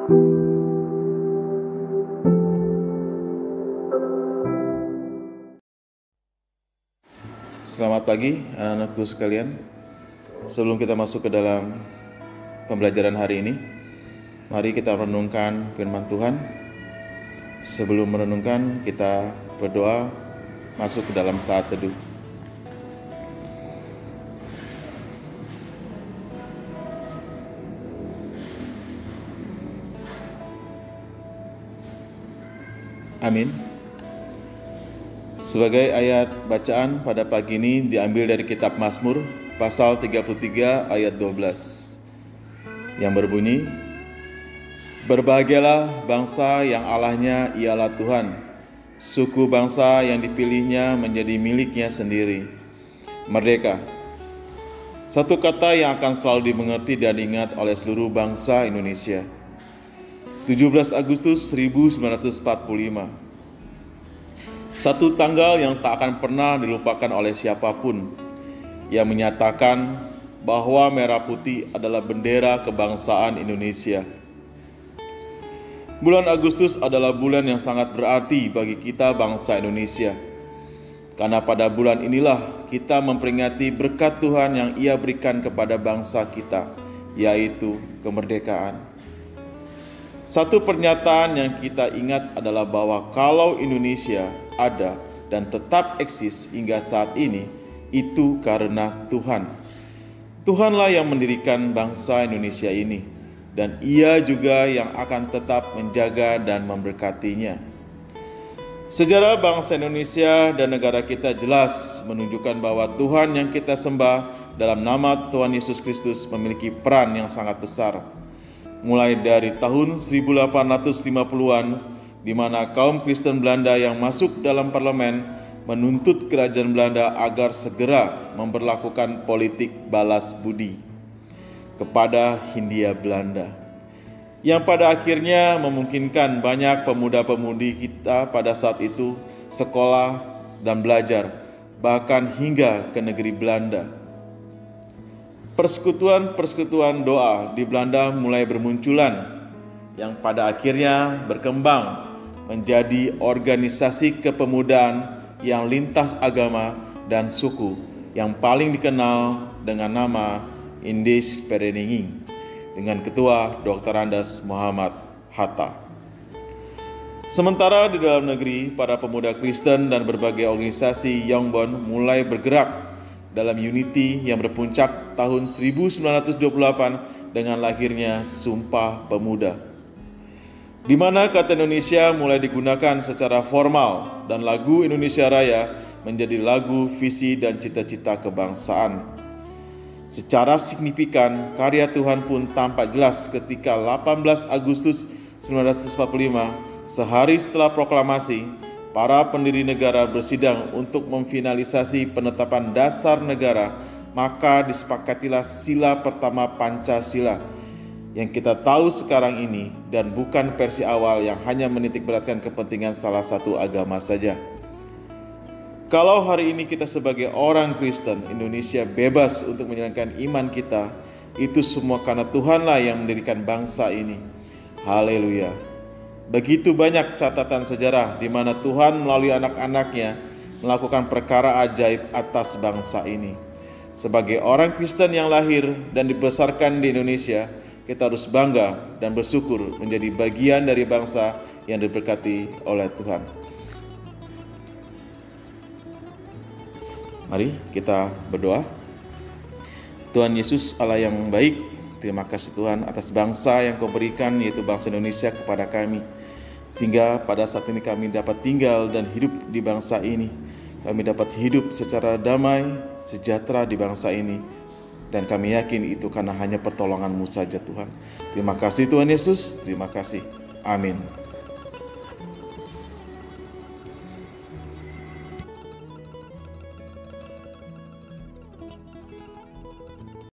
Selamat pagi anak-anakku sekalian. Sebelum kita masuk ke dalam pembelajaran hari ini, mari kita renungkan firman Tuhan. Sebelum merenungkan, kita berdoa masuk ke dalam saat teduh. Amin. Sebagai ayat bacaan pada pagi ini diambil dari kitab Mazmur pasal 33 ayat 12 yang berbunyi, "Berbahagialah bangsa yang Allahnya ialah Tuhan, suku bangsa yang dipilihnya menjadi miliknya sendiri, merdeka." Satu kata yang akan selalu dimengerti dan diingat oleh seluruh bangsa Indonesia. 17 Agustus 1945. Satu tanggal yang tak akan pernah dilupakan oleh siapapun, yang menyatakan bahwa merah putih adalah bendera kebangsaan Indonesia. Bulan Agustus adalah bulan yang sangat berarti bagi kita bangsa Indonesia, karena pada bulan inilah kita memperingati berkat Tuhan yang Ia berikan kepada bangsa kita, yaitu kemerdekaan. Satu pernyataan yang kita ingat adalah bahwa kalau Indonesia ada dan tetap eksis hingga saat ini, itu karena Tuhan. Tuhanlah yang mendirikan bangsa Indonesia ini, dan Ia juga yang akan tetap menjaga dan memberkatinya. Sejarah bangsa Indonesia dan negara kita jelas menunjukkan bahwa Tuhan yang kita sembah dalam nama Tuhan Yesus Kristus memiliki peran yang sangat besar. Mulai dari tahun 1850-an, di mana kaum Kristen Belanda yang masuk dalam parlemen menuntut kerajaan Belanda agar segera memberlakukan politik balas budi kepada Hindia Belanda, yang pada akhirnya memungkinkan banyak pemuda-pemudi kita pada saat itu sekolah dan belajar, bahkan hingga ke negeri Belanda. Persekutuan-persekutuan doa di Belanda mulai bermunculan, yang pada akhirnya berkembang menjadi organisasi kepemudaan yang lintas agama dan suku, yang paling dikenal dengan nama Indis Pereninging, dengan ketua Dr. Andes Muhammad Hatta. Sementara di dalam negeri, para pemuda Kristen dan berbagai organisasi Yongbon mulai bergerak dalam unity yang berpuncak tahun 1928 dengan lahirnya Sumpah Pemuda, di mana kata Indonesia mulai digunakan secara formal dan lagu Indonesia Raya menjadi lagu visi dan cita-cita kebangsaan. Secara signifikan, karya Tuhan pun tampak jelas ketika 18 Agustus 1945, sehari setelah proklamasi, para pendiri negara bersidang untuk memfinalisasi penetapan dasar negara, maka disepakatilah sila pertama Pancasila yang kita tahu sekarang ini, dan bukan versi awal yang hanya menitikberatkan kepentingan salah satu agama saja. Kalau hari ini kita sebagai orang Kristen, Indonesia bebas untuk menjalankan iman kita, itu semua karena Tuhanlah yang mendirikan bangsa ini. Haleluya. Begitu banyak catatan sejarah di mana Tuhan melalui anak-anaknya melakukan perkara ajaib atas bangsa ini. Sebagai orang Kristen yang lahir dan dibesarkan di Indonesia, kita harus bangga dan bersyukur menjadi bagian dari bangsa yang diberkati oleh Tuhan. Mari kita berdoa. Tuhan Yesus, Allah yang baik, terima kasih Tuhan atas bangsa yang Kau berikan, yaitu bangsa Indonesia, kepada kami, sehingga pada saat ini kami dapat tinggal dan hidup di bangsa ini. Kami dapat hidup secara damai, sejahtera di bangsa ini, dan kami yakin itu karena hanya pertolongan-Mu saja Tuhan. Terima kasih Tuhan Yesus, terima kasih. Amin.